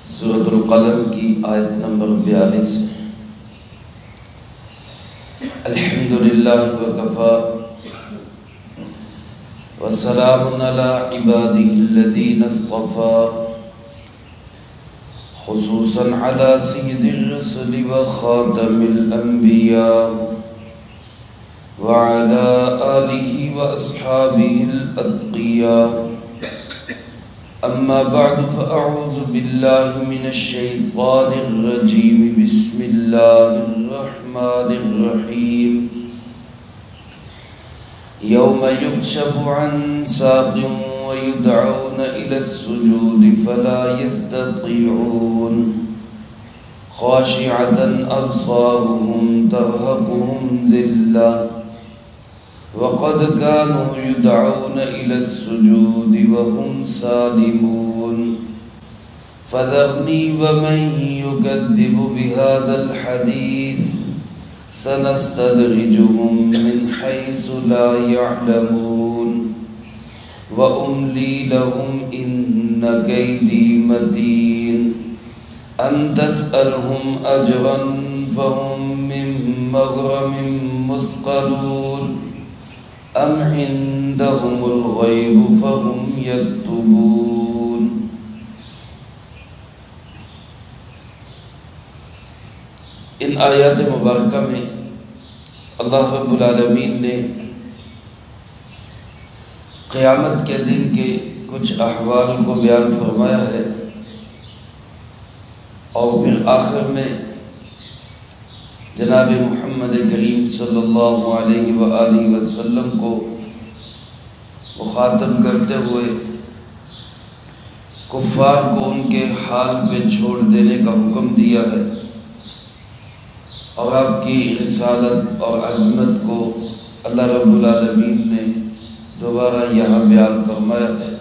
سورۃ القلم کی آیت نمبر 42۔ الحمدللہ وکفی وسلام علی عبادہ الذین اصطفی خصوصا علی سید الرسل وخاتم الانبیاء وعلی آلہ واصحابہ الاتقیاء۔ اما بعد فاعوذ باللہ من الشیطان الرجیم بسم اللہ الرحمن الرحیم۔ یوم یکشف عن ساق ویدعون الی السجود فلا یستطیعون خاشعة ابصارهم ترهقهم ذلہ وقد كانوا يدعون إلى السجود وهم سالمون فذرني ومن يكذب بهذا الحديث سنستدرجهم من حيث لا يعلمون وأملي لهم إن كيدي متين أم تسألهم أجرا فهم من مغرم مثقلون ام عندهم الغیب فهم یکتبون۔ ان آیات مبارکہ میں اللہ رب العالمین نے قیامت کے دن کے کچھ احوال کو بیان فرمایا ہے، اور پھر آخر میں جناب محمد کریم صلی اللہ علیہ وآلہ وسلم کو مخاطب کرتے ہوئے کفار کو ان کے حال پہ چھوڑ دینے کا حکم دیا ہے، اور آپ کی رسالت اور عظمت کو اللہ رب العالمین نے دوبارہ یہاں بیان فرمایا ہے۔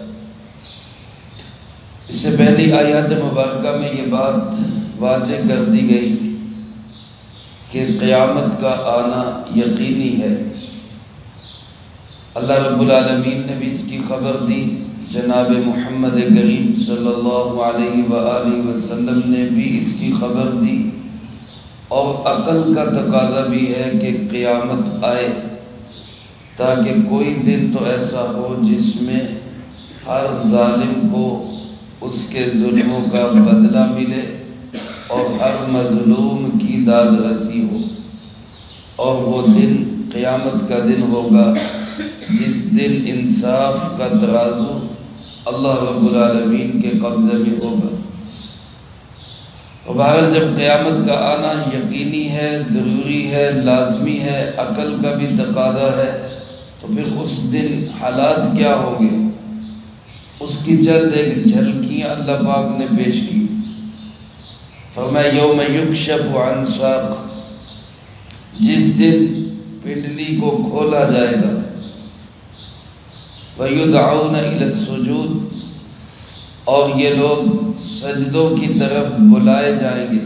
اس سے پہلی آیات مبارکہ میں یہ بات واضح کر دی گئی کہ قیامت کا آنا یقینی ہے۔ اللہ رب العالمین نے بھی اس کی خبر دی، جناب محمد کریم صلی اللہ علیہ وآلہ وسلم نے بھی اس کی خبر دی، اور عقل کا تقاضا بھی ہے کہ قیامت آئے، تاکہ کوئی دن تو ایسا ہو جس میں ہر ظالم کو اس کے ظلموں کا بدلہ ملے اور ہر مظلوم کی داد رسی ہو۔ اور وہ دن قیامت کا دن ہوگا جس دن انصاف کا ترازو اللہ رب العالمین کے قبضے میں ہوگا۔ بہرحال جب قیامت کا آنا یقینی ہے، ضروری ہے، لازمی ہے، عقل کا بھی تقاضا ہے، تو پھر اس دن حالات کیا ہوں گے، اس کی چند ایک جھلکیاں اللہ پاک نے پیش کی۔ فرمایا یوم یکشف عن ساق، جس دن پنڈلی کو کھولا جائے گا، وَيُدْعَوْنَ إِلَى السُّجُودِ، اور یہ لوگ سجدوں کی طرف بلائے جائیں گے،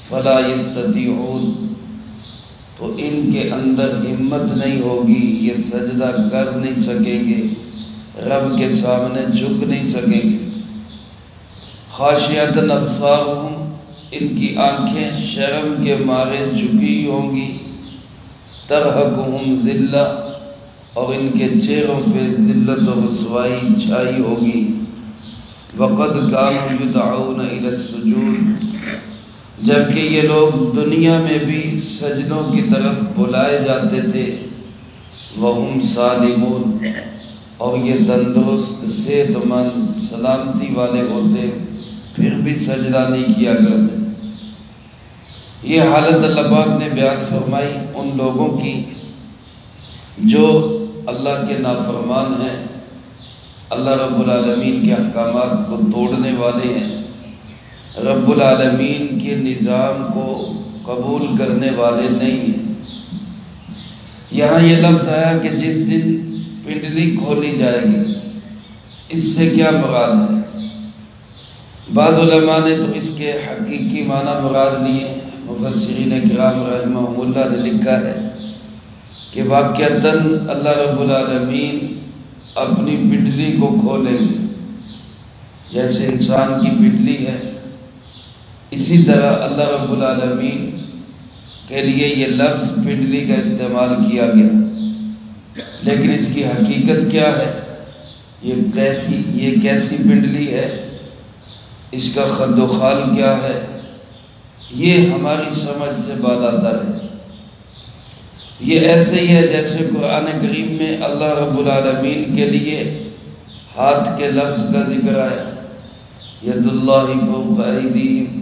فَلَا يَسْتَطِيعُونَ، تو ان کے اندر ہمت نہیں ہوگی، یہ سجدہ کر نہیں سکیں گے، رب کے سامنے جھک نہیں سکیں گے۔ خاشعۃ ابصارہم، ان کی آنکھیں شرم کے مارے جھکی ہوں گی، ترہقہم ذلہ، اور ان کے چہروں پہ ذلت و رسوائی چھائی ہوگی۔ وقد كانوا يدعون الى السجود، جبکہ یہ لوگ دنیا میں بھی سجدوں کی طرف بلائے جاتے تھے، وہم سالمون، اور یہ تندرست صحت مند سلامتی والے ہوتے پھر بھی سجدہ نہیں کیا کرتے تھے۔ یہ حالت اللہ پاک نے بیان فرمائی ان لوگوں کی جو اللہ کے نافرمان ہیں، اللہ رب العالمین کے احکامات کو توڑنے والے ہیں، رب العالمین کے نظام کو قبول کرنے والے نہیں ہیں۔ یہاں یہ لفظ آیا کہ جس دن پنڈلی کھولی جائے گی، اس سے کیا مراد ہے؟ بعض علماء نے تو اس کے حقیقی معنی مراد لیے، مفسرین کرام رحمہم اللہ نے لکھا ہے کہ واقعتاً اللہ رب العالمین اپنی پنڈلی کو کھولیں گے، جیسے انسان کی پنڈلی ہے، اسی طرح اللہ رب العالمین کے لیے یہ لفظ پنڈلی کا استعمال کیا گیا، لیکن اس کی حقیقت کیا ہے؟ یہ کیسی پنڈلی ہے، اس کا خد و خال کیا ہے، یہ ہماری سمجھ سے بالاتر ہے۔ یہ ایسے ہی ہے جیسے قرآن کریم میں اللہ رب العالمین کے لیے ہاتھ کے لفظ کا ذکر ہے، ید اللہ فوق ایدیہم،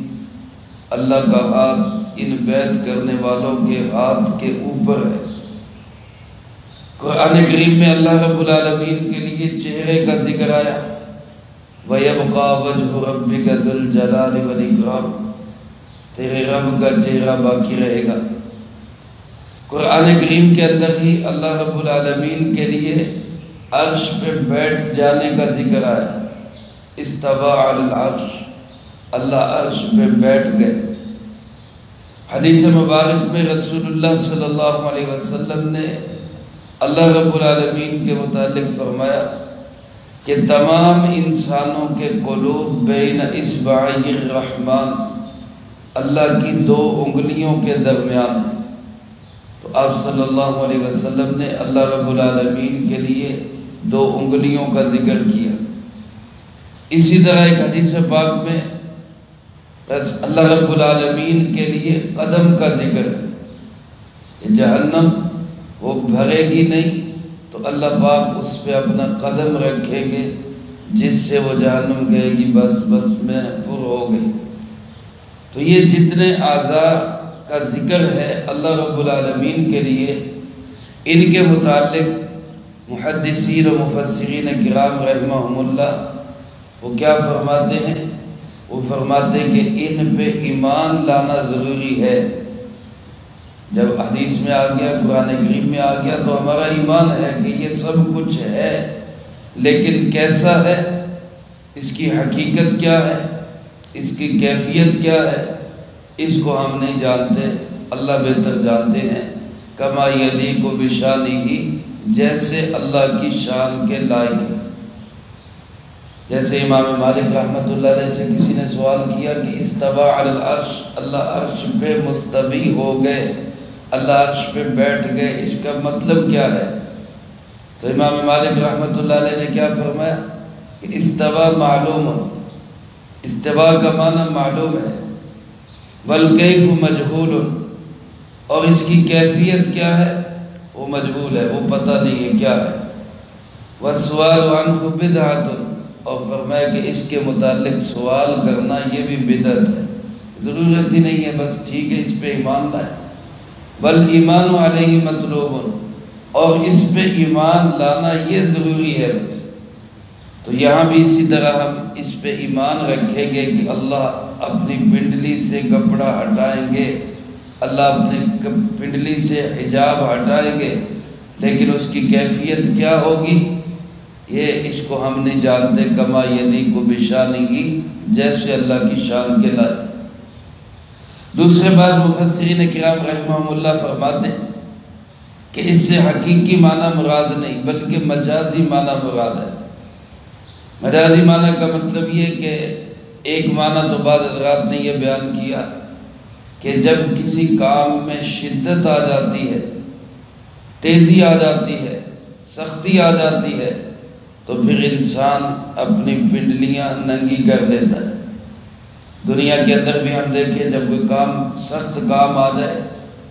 اللہ کا ہاتھ ان بیعت کرنے والوں کے ہاتھ کے اوپر ہے۔ قرآن کریم میں اللہ رب العالمین کے لیے چہرے کا ذکر آیا، وَيَبْقَى وَجْهُ رَبِّكَ ذُو الْجَلَالِ وَالْإِكْرَامِ، تیرے رب کا چہرہ باقی رہے گا۔ قرآن کریم کے اندر ہی اللہ رب العالمین کے لیے عرش پہ بیٹھ جانے کا ذکر آیا، استوى علی العرش، اللہ عرش پہ بیٹھ گئے۔ حدیث مبارک میں رسول اللہ صلی اللہ علیہ وسلم نے اللہ رب العالمین کے متعلق فرمایا کہ تمام انسانوں کے قلوب بین اصبعی الرحمن، اللہ کی 2 انگلیوں کے درمیان ہے۔ تو آپ صلی اللہ علیہ وسلم نے اللہ رب العالمین کے لیے 2 انگلیوں کا ذکر کیا۔ اسی طرح ایک حدیث پاک میں اللہ رب العالمین کے لیے قدم کا ذکر ہے، جہنم وہ بھرے گی نہیں تو اللہ پاک اس پہ اپنا قدم رکھیں گے، جس سے وہ جہنم کہے گی بس بس میں پر ہو گئی۔ تو یہ جتنے اعضاء کا ذکر ہے اللہ رب العالمین کے لیے، ان کے متعلق محدثین و مفسرین کرام رحمہم اللہ وہ کیا فرماتے ہیں؟ وہ فرماتے ہیں کہ ان پہ ایمان لانا ضروری ہے۔ جب حدیث میں آ گیا، قرآن کریم میں آ گیا تو ہمارا ایمان ہے کہ یہ سب کچھ ہے، لیکن کیسا ہے، اس کی حقیقت کیا ہے، اس کی کیفیت کیا ہے، اس کو ہم نہیں جانتے، اللہ بہتر جانتے ہیں۔ کما یلیق بشانہ، جیسے اللہ کی شان کے لائق ہے۔ جیسے امام مالک رحمۃ اللہ علیہ سے کسی نے سوال کیا کہ استوى علی العرش، اللہ عرش پہ مستوی ہو گئے، اللہ عرش پہ بیٹھ گئے، اس کا مطلب کیا ہے؟ تو امام مالک رحمۃ اللہ علیہ نے کیا فرمایا کہ استوى معلوم، استوا کا معنی معلوم ہے، والکیف مجہول، اور اس کی کیفیت کیا ہے وہ مجہول ہے، وہ پتہ نہیں ہے کیا ہے۔ والسؤال عنہ بدعۃ، اور فرمایا کہ اس کے متعلق سوال کرنا یہ بھی بدعت ہے، ضرورت ہی نہیں ہے، بس ٹھیک ہے اس پہ ایمان لائے۔ والایمان علیہ مطلوب، اور اس پہ ایمان لانا یہ ضروری ہے بس۔ تو یہاں بھی اسی طرح ہم اس پہ ایمان رکھیں گے کہ اللہ اپنی پنڈلی سے کپڑا ہٹائیں گے، اللہ اپنے پنڈلی سے حجاب ہٹائیں گے، لیکن اس کی کیفیت کیا ہوگی یہ اس کو ہم نہیں جانتے۔ کما یلیق بشانہ، جیسے اللہ کی شان کے لائق۔ دوسرے بعض مفسرین کرام رحمہم اللہ فرماتے ہیں کہ اس سے حقیقی معنی مراد نہیں بلکہ مجازی معنی مراد ہے۔ مجازی معنی کا مطلب یہ کہ ایک معنی تو بعض حضرات نے یہ بیان کیا کہ جب کسی کام میں شدت آ جاتی ہے، تیزی آ جاتی ہے، سختی آ جاتی ہے، تو پھر انسان اپنی پنڈلیاں ننگی کر لیتا ہے۔ دنیا کے اندر بھی ہم دیکھیں جب کوئی کام سخت کام آ جائے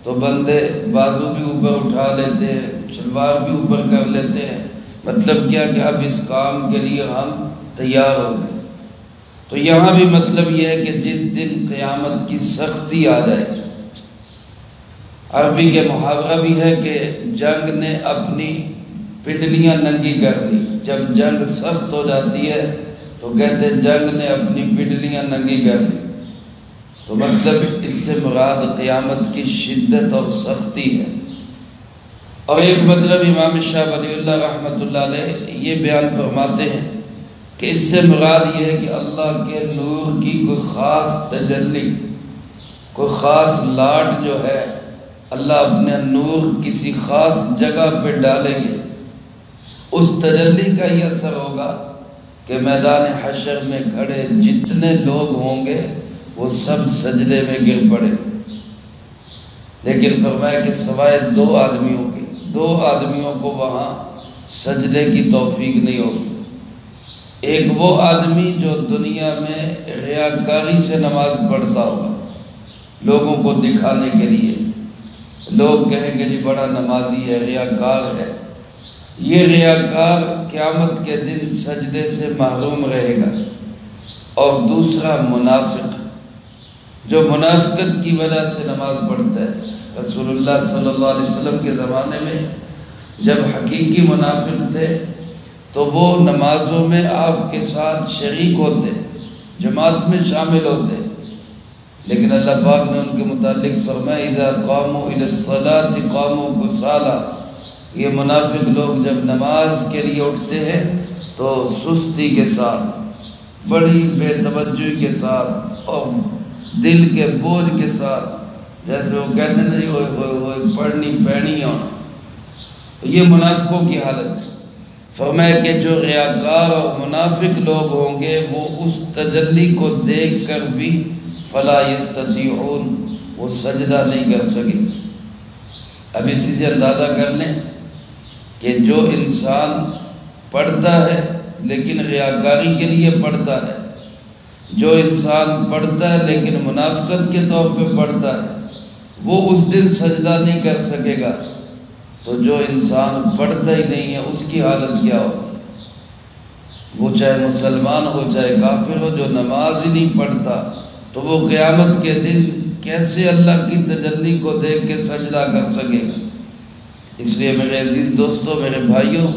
تو بندے بازو بھی اوپر اٹھا لیتے ہیں، شلوار بھی اوپر کر لیتے ہیں، مطلب کیا کہ اب اس کام کے لیے ہم تیار ہو گئے۔ تو یہاں بھی مطلب یہ ہے کہ جس دن قیامت کی سختی آ جائے گی۔ عربی کے محاورہ بھی ہے کہ جنگ نے اپنی پنڈلیاں ننگی کر لی۔ جب جنگ سخت ہو جاتی ہے تو کہتے ہیں جنگ نے اپنی پنڈلیاں ننگی کر لی۔ تو مطلب اس سے مراد قیامت کی شدت اور سختی ہے۔ اور ایک مطلب امام شاہ ولی اللہ رحمۃ اللہ علیہ یہ بیان فرماتے ہیں کہ اس سے مراد یہ ہے کہ اللہ کے نور کی کوئی خاص تجلی، کوئی خاص لاٹ جو ہے، اللہ اپنے نور کسی خاص جگہ پہ ڈالیں گے، اس تجلی کا یہ اثر ہوگا کہ میدان حشر میں کھڑے جتنے لوگ ہوں گے وہ سب سجدے میں گر پڑے، لیکن فرمایا کہ سوائے دو آدمیوں کو وہاں سجدے کی توفیق نہیں ہوگی۔ ایک وہ آدمی جو دنیا میں ریاکاری سے نماز پڑھتا ہوگا، لوگوں کو دکھانے کے لیے، لوگ کہیں کہ جی بڑا نمازی ہے، ریاکار ہے، یہ ریاکار قیامت کے دن سجدے سے محروم رہے گا۔ اور دوسرا منافق، جو منافقت کی وجہ سے نماز پڑھتا ہے۔ رسول اللہ صلی اللہ علیہ وسلم کے زمانے میں جب حقیقی منافق تھے تو وہ نمازوں میں آپ کے ساتھ شریک ہوتے، جماعت میں شامل ہوتے، لیکن اللہ پاک نے ان کے متعلق فرمایا اذا قاموا الى الصلاة قاموا كسالى، یہ منافق لوگ جب نماز کے لیے اٹھتے ہیں تو سستی کے ساتھ، بڑی بے توجہی کے ساتھ اور دل کے بوجھ کے ساتھ، جیسے وہ کہتے ہیں نہیں پڑھنی پہنی ہونا، یہ منافقوں کی حالت ہے۔ فرمایا کہ جو ریاکار اور منافق لوگ ہوں گے وہ اس تجلی کو دیکھ کر بھی فلا یستطیعون، وہ سجدہ نہیں کر سکے۔ اب اسی سے اندازہ کر لیں کہ جو انسان پڑھتا ہے لیکن ریاکاری کے لیے پڑھتا ہے، جو انسان پڑھتا ہے لیکن منافقت کے طور پہ پڑھتا ہے، وہ اس دن سجدہ نہیں کر سکے گا، تو جو انسان پڑھتا ہی نہیں ہے اس کی حالت کیا ہوگی؟ وہ چاہے مسلمان ہو چاہے کافر ہو، جو نماز ہی نہیں پڑھتا تو وہ قیامت کے دن کیسے اللہ کی تجلی کو دیکھ کے سجدہ کر سکے گا؟ اس لیے میرے عزیز دوستو، میرے بھائیوں،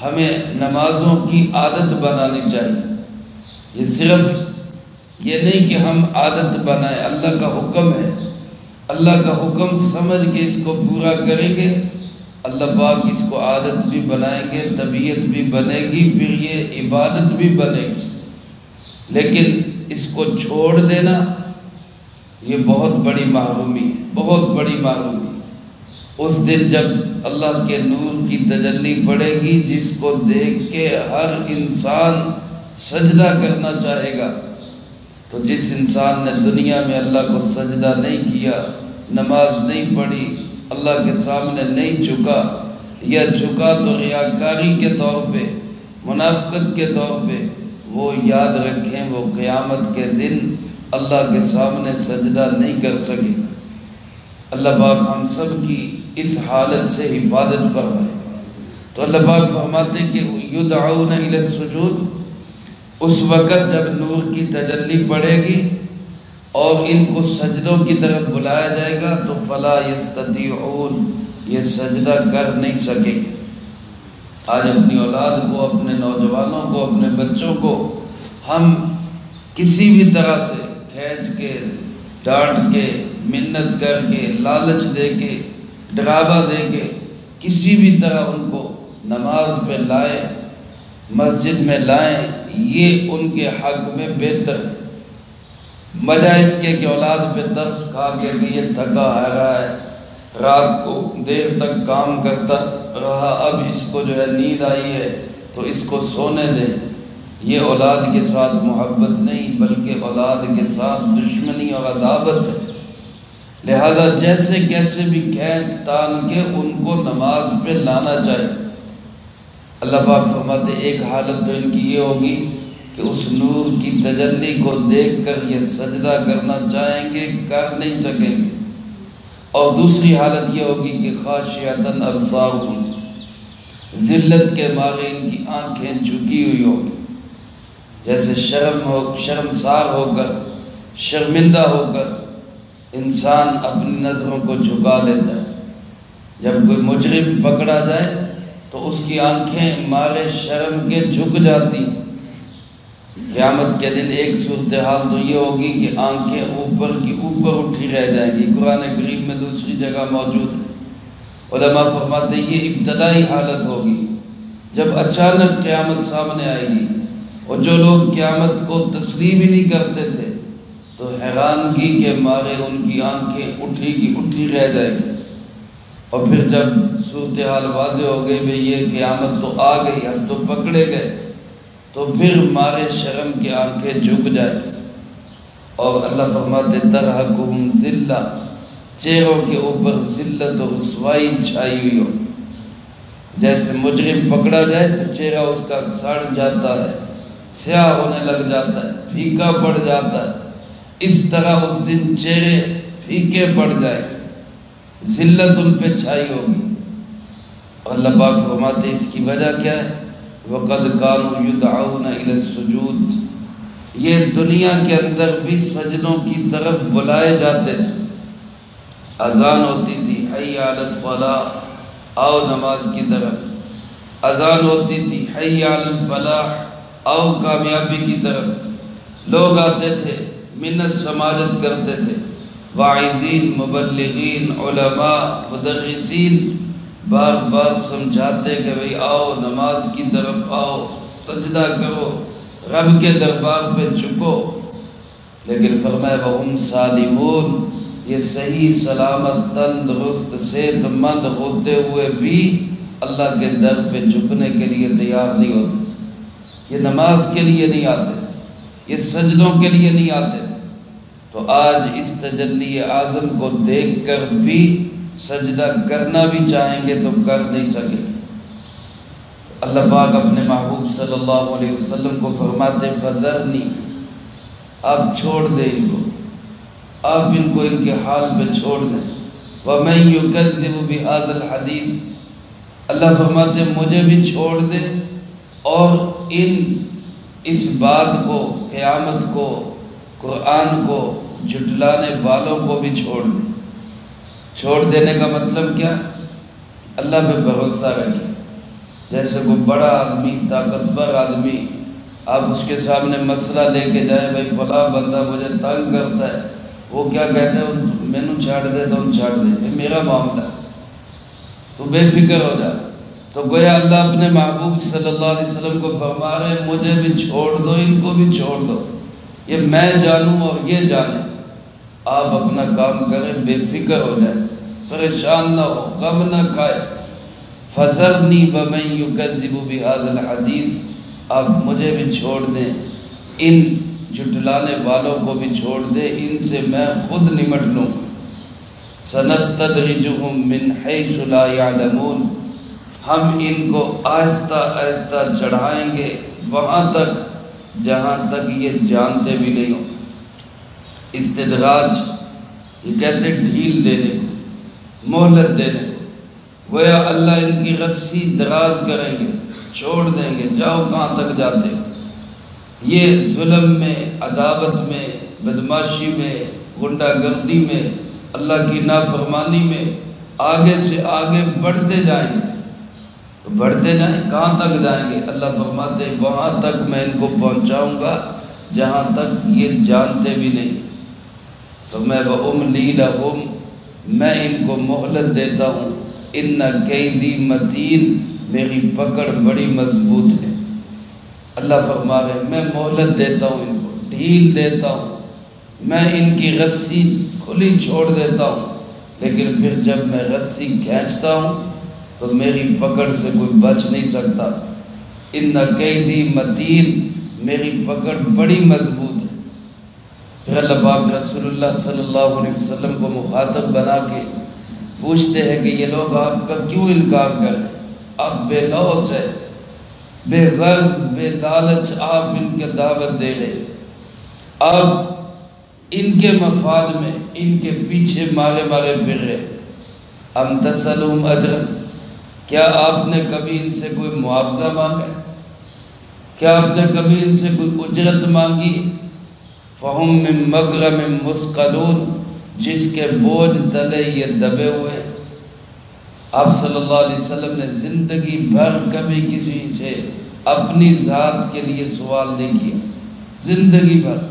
ہمیں نمازوں کی عادت بنانی چاہیے۔ یہ صرف یہ نہیں کہ ہم عادت بنائیں، اللہ کا حکم ہے، اللہ کا حکم سمجھ کے اس کو پورا کریں گے، اللہ پاک اس کو عادت بھی بنائیں گے، طبیعت بھی بنے گی، پھر یہ عبادت بھی بنے گی۔ لیکن اس کو چھوڑ دینا یہ بہت بڑی محرومی ہے، بہت بڑی محرومی۔ اس دن جب اللہ کے نور کی تجلی پڑے گی جس کو دیکھ کے ہر انسان سجدہ کرنا چاہے گا، تو جس انسان نے دنیا میں اللہ کو سجدہ نہیں کیا، نماز نہیں پڑھی، اللہ کے سامنے نہیں جھکا، یا جھکا تو ریاکاری کے طور پہ، منافقت کے طور پہ، وہ یاد رکھیں وہ قیامت کے دن اللہ کے سامنے سجدہ نہیں کر سکے۔ اللہ پاک ہم سب کی اس حالت سے حفاظت فرمائے۔ تو اللہ پاک فرماتے کہ یدعون الی السجود، اس وقت جب نور کی تجلی پڑے گی اور ان کو سجدوں کی طرف بلایا جائے گا تو فلا یستطیعون، یہ سجدہ کر نہیں سکے گے۔ آج اپنی اولاد کو، اپنے نوجوانوں کو، اپنے بچوں کو ہم کسی بھی طرح سے کھینچ کے، ڈانٹ کے، منت کر کے، لالچ دے کے، ڈراوا دے کے، کسی بھی طرح ان کو نماز پہ لائیں، مسجد میں لائیں، یہ ان کے حق میں بہتر ہے، بجائے اس کے کہ اولاد پہ ترس کھا کے کہ یہ تھکا رہا ہے، رات کو دیر تک کام کرتا رہا، اب اس کو جو ہے نیند آئی ہے تو اس کو سونے دیں۔ یہ اولاد کے ساتھ محبت نہیں بلکہ اولاد کے ساتھ دشمنی اور عداوت ہے۔ لہذا جیسے کیسے بھی کھینچ تان کے ان کو نماز پہ لانا چاہیے۔ اللہ پاک فرماتے ایک حالت تو ان کی یہ ہوگی کہ اس نور کی تجلی کو دیکھ کر یہ سجدہ کرنا چاہیں گے، کر نہیں سکیں گے، اور دوسری حالت یہ ہوگی کہ خاشعۃ ابصارہم، ذلت کے مارے ان کی آنکھیں جھکی ہوئی ہوگی، جیسے شرمسار ہو کر، شرمندہ ہو کر انسان اپنی نظروں کو جھکا لیتا ہے۔ جب کوئی مجرم پکڑا جائے تو اس کی آنکھیں مارے شرم کے جھک جاتی ہیں۔ قیامت کے دن ایک صورتحال تو یہ ہوگی کہ آنکھیں اوپر کی اوپر اٹھی رہ جائیں گی، قرآن کریم میں دوسری جگہ موجود ہے۔ علماء فرماتے ہیں یہ ابتدائی حالت ہوگی جب اچانک قیامت سامنے آئے گی، اور جو لوگ قیامت کو تسلیم ہی نہیں کرتے تھے تو حیرانگی کے مارے ان کی آنکھیں اٹھی کی اٹھی رہ جائے گی، اور پھر جب صورتحال واضح ہو گئی بھئی یہ قیامت تو آ گئی، اب تو پکڑے گئے، تو پھر مارے شرم کی آنکھیں جھک جائیں گی، اور اللہ فرماتے ترہقہم ذلہ، چہروں کے اوپر ذلت و رسوائی چھائی ہوئی ہو۔ جیسے مجرم پکڑا جائے تو چہرہ اس کا سڑ جاتا ہے، سیاہ ہونے لگ جاتا ہے، پھیکا پڑ جاتا ہے، اس طرح اس دن چہرے پھیکے پڑ جائیں گے، ذلت ان پہ چھائی ہوگی۔ اللہ پاک فرماتے اس کی وجہ کیا ہے؟ وَقَدْ كَانُوا يُدْعَوْنَ إِلَى السُّجُودِ، یہ دنیا کے اندر بھی سجدوں کی طرف بلائے جاتے تھے۔ اذان ہوتی تھی حی علی الصلاۃ، آؤ نماز کی طرف، اذان ہوتی تھی حی علی الفلاح، آؤ کامیابی کی طرف، لوگ آتے تھے، منت سماجت کرتے تھے، واعظین، مبلغین، علماء، مدرسین بار بار سمجھاتے کہ بھئی آؤ نماز کی طرف آؤ، سجدہ کرو، رب کے دربار پہ جھکو، لیکن فرمایا وَهُمْ سالمون، یہ صحیح سلامت تندرست صحت مند ہوتے ہوئے بھی اللہ کے در پہ جھکنے کے لیے تیار نہیں ہوتے، یہ نماز کے لیے نہیں آتے تھے، یہ سجدوں کے لیے نہیں آتے تھے۔ تو آج اس تجلی اعظم کو دیکھ کر بھی سجدہ کرنا بھی چاہیں گے تو کر نہیں سکیں گے۔ اللہ پاک اپنے محبوب صلی اللہ علیہ وسلم کو فرماتے فذرنی، آپ چھوڑ دیں ان کو، آپ ان کو ان کے حال پہ چھوڑ دیں۔ وَمَن يُكَذِّبُ بِهَذَا الْحَدِيثِ، اللہ فرماتے مجھے بھی چھوڑ دیں اور اس بات کو، قیامت کو، قرآن کو جھٹلانے والوں کو بھی چھوڑ دیں۔ چھوڑ دینے کا مطلب کیا؟ اللہ پہ بھروسہ رکھیں۔ جیسے کوئی بڑا آدمی، طاقتور آدمی، آپ اس کے سامنے مسئلہ لے کے جائیں، بھائی فلاں بندہ مجھے تنگ کرتا ہے، وہ کیا کہتے ہیں؟ میں نے چھاڑ دے تو ان چھاڑ دے، یہ میرا معاملہ ہے، تو بے فکر ہو جا۔ تو گویا اللہ اپنے محبوب صلی اللہ علیہ وسلم کو فرما رہے ہیں مجھے بھی چھوڑ دو، ان کو بھی چھوڑ دو، یہ میں جانوں اور یہ جانے، آپ اپنا کام کریں، بے فکر ہو جائیں، پریشان نہ ہو، غم نہ کھائے۔ فَذَرْنِي وَمَن يُكَذِّبُ بِهَذَا الْحَدِيثِ، آپ مجھے بھی چھوڑ دیں، ان جھٹلانے والوں کو بھی چھوڑ دیں، ان سے میں خود نمٹ لوں۔ سَنَسْتَدْرِجُهُم مِّنْ حَيْثُ لَا يَعْلَمُونَ، ہم ان کو آہستہ آہستہ چڑھائیں گے وہاں تک جہاں تک یہ جانتے بھی نہیں ہوں۔ استدراج یہ کہتے ڈھیل دینے کو، مہلت دینے کو، گویا اللہ ان کی رسی دراز کریں گے، چھوڑ دیں گے، جاؤ کہاں تک جاتے ہو۔ یہ ظلم میں، عداوت میں، بدماشی میں، غنڈہ گردی میں، اللہ کی نافرمانی میں آگے سے آگے بڑھتے جائیں گے، تو بڑھتے جائیں، کہاں تک جائیں گے؟ اللہ فرماتے ہیں وہاں تک میں ان کو پہنچاؤں گا جہاں تک یہ جانتے بھی نہیں۔ تو میں وَأُمْلِي لَهُمْ، میں ان کو مہلت دیتا ہوں، إِنَّ كَيْدِي مَتِينٌ، میری پکڑ بڑی مضبوط ہے۔ اللہ فرما رہے ہیں میں مہلت دیتا ہوں، ان کو ڈھیل دیتا ہوں، میں ان کی رسی کھلی چھوڑ دیتا ہوں، لیکن پھر جب میں رسی کھینچتا ہوں تو میری پکڑ سے کوئی بچ نہیں سکتا۔ إِنَّ كَيْدِي مَتِينٌ، میری پکڑ بڑی مضبوط ہے۔ پھر اللہ پاک رسول اللہ صلی اللہ علیہ وسلم کو مخاطب بنا کے پوچھتے ہیں کہ یہ لوگ آپ کا کیوں انکار کریں؟ آپ بے لوث ہے، بے غرض، بے لالچ آپ ان کے دعوت دے رہے، آپ ان کے مفاد میں ان کے پیچھے مارے مارے پھر رہے۔ ام تسألهم اجرا، کیا آپ نے کبھی ان سے کوئی معاوضہ مانگا؟ کیا آپ نے کبھی ان سے کوئی اجرت مانگی؟ فہم من مغرم مثقلون، جس کے بوجھ تلے یہ دبے ہوئے۔ آپ صلی اللہ علیہ وسلم نے زندگی بھر کبھی کسی سے اپنی ذات کے لیے سوال نہیں کیا، زندگی بھر۔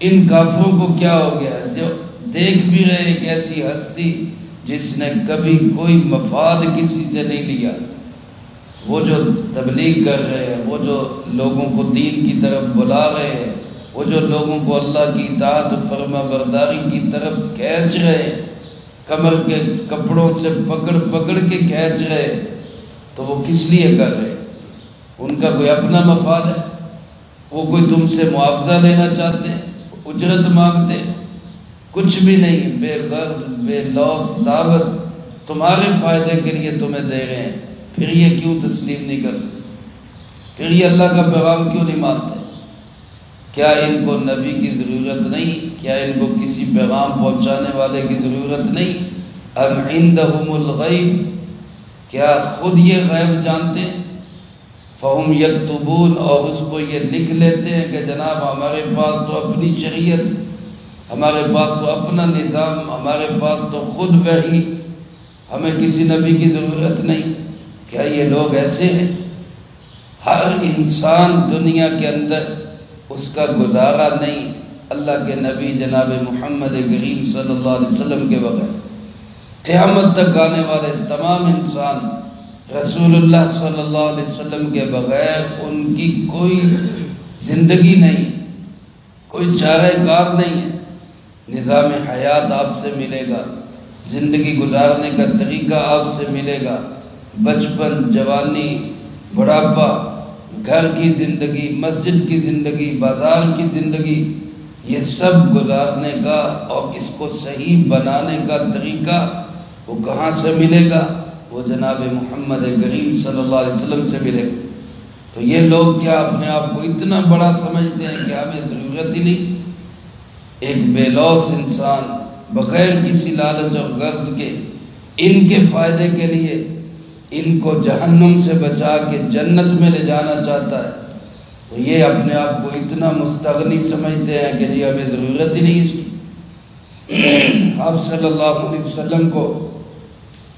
ان کافروں کو کیا ہو گیا جو دیکھ بھی رہے ایک ایسی ہستی جس نے کبھی کوئی مفاد کسی سے نہیں لیا، وہ جو تبلیغ کر رہے ہیں، وہ جو لوگوں کو دین کی طرف بلا رہے ہیں، وہ جو لوگوں کو اللہ کی اطاعت فرما برداری کی طرف کھینچ رہے ہیں، کمر کے کپڑوں سے پکڑ پکڑ کے کھینچ رہے ہیں، تو وہ کس لیے کر رہے ہیں؟ ان کا کوئی اپنا مفاد ہے، وہ کوئی تم سے معاوضہ لینا چاہتے ہیں، اجرت مانگتے ہیں، کچھ بھی نہیں، بے غرض بے لوث دعوت تمہارے فائدے کے لیے تمہیں دے رہے ہیں، پھر یہ کیوں تسلیم نہیں کرتے؟ پھر یہ اللہ کا پیغام کیوں نہیں مانتے؟ کیا ان کو نبی کی ضرورت نہیں؟ کیا ان کو کسی پیغام پہنچانے والے کی ضرورت نہیں؟ ام عندہم الغیب، کیا خود یہ غیب جانتے ہیں؟ فہم یکتبون، اور اس کو یہ لکھ لیتے ہیں کہ جناب ہمارے پاس تو اپنی شریعت، ہمارے پاس تو اپنا نظام، ہمارے پاس تو خود وحی، ہمیں کسی نبی کی ضرورت نہیں۔ کیا یہ لوگ ایسے ہیں؟ ہر انسان دنیا کے اندر اس کا گزارا نہیں اللہ کے نبی جناب محمد کریم صلی اللہ علیہ وسلم کے بغیر۔ قیامت تک آنے والے تمام انسان رسول اللہ صلی اللہ علیہ وسلم کے بغیر ان کی کوئی زندگی نہیں، کوئی چارہ کار نہیں ہے۔ نظام حیات آپ سے ملے گا، زندگی گزارنے کا طریقہ آپ سے ملے گا، بچپن، جوانی، بڑھاپا، گھر کی زندگی، مسجد کی زندگی، بازار کی زندگی، یہ سب گزارنے کا اور اس کو صحیح بنانے کا طریقہ وہ کہاں سے ملے گا؟ وہ جناب محمد کریم صلی اللہ علیہ وسلم سے ملے گا۔ تو یہ لوگ کیا اپنے آپ کو اتنا بڑا سمجھتے ہیں کہ ہمیں ضرورت ہی نہیں؟ ایک بے لوث انسان بغیر کسی لالچ اور غرض کے ان کے فائدے کے لیے ان کو جہنم سے بچا کے جنت میں لے جانا چاہتا ہے، تو یہ اپنے آپ کو اتنا مستغنی سمجھتے ہیں کہ جی ہمیں ضرورت ہی نہیں اس کی۔ آپ صلی اللہ علیہ وسلم کو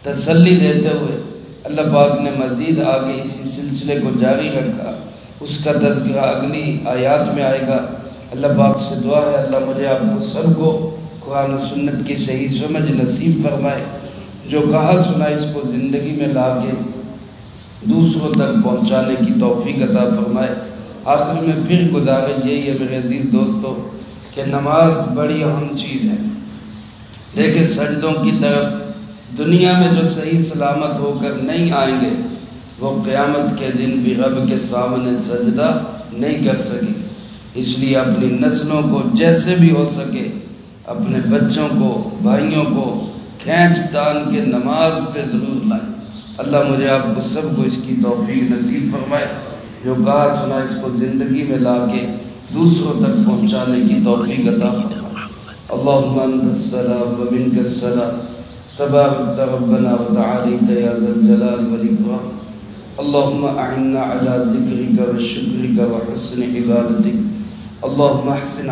تسلی دیتے ہوئے اللہ پاک نے مزید آگے اسی سلسلے کو جاری رکھا، اس کا تذکرہ اگلی آیات میں آئے گا۔ اللہ پاک سے دعا ہے اللہ مجھے آپ کو سب کو قرآن و سنت کی صحیح سمجھ نصیب فرمائے، جو کہا سنا اس کو زندگی میں لا کے دوسروں تک پہنچانے کی توفیق عطا فرمائے۔ آخر میں پھر گزارش یہی ہے میرے عزیز دوستو کہ نماز بڑی اہم چیز ہے۔ دیکھیں سجدوں کی طرف دنیا میں جو صحیح سلامت ہو کر نہیں آئیں گے وہ قیامت کے دن بھی رب کے سامنے سجدہ نہیں کر سکیں۔ اس لیے اپنی نسلوں کو جیسے بھی ہو سکے اپنے بچوں کو، بھائیوں کو کھینچ تان کے نماز پہ ضرور لائیں۔ اللہ مجھے آپ کو سب کو اس کی توفیق نصیب فرمائے، جو کہا سنا اس کو زندگی میں لا کے دوسروں تک پہنچانے کی توفیق عطا فرمائے۔ اللہم انت السلام و منک السلام، تبارکت ربنا و تعالیت یا ذا الجلال والاکرام۔ اللہم اعنا علی ذکرک و شکرک و حسن عبادتک، اللہم احسن